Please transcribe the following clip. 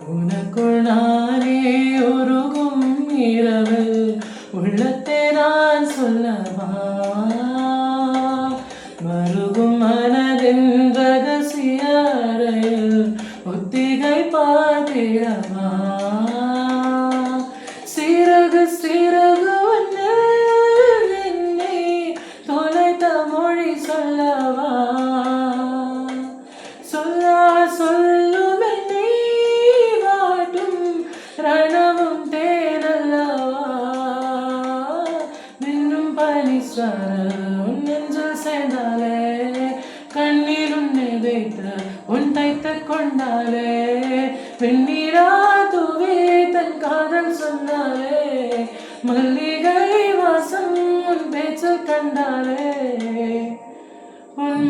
உனக்குள் நானே உருகும் இரவில் உள்ளத்தை நான் சொல்லவா மருகும் மனதின் ரகசிய அறையில் ஒத்திகை பார்த்திடவா சிறகு சிறகு என்னை தொலைத்த மொழி சொல்லவா சொல்லா சொல்லும் என்னை வாட்டும் ரணமும் தேனல்லவா மின்னும் பனிஸ்வரல் உன் நெஞ்சில் சேர்ந்தாலே கண்ணீர் உன்னை வைத்து உன் தைத்து கொண்டாலே வெண்ணீரா தூவே தன் காதல் சொன்னாலே மல்லிகை வாசம் உன் பேச்சு கண்டாலே உன்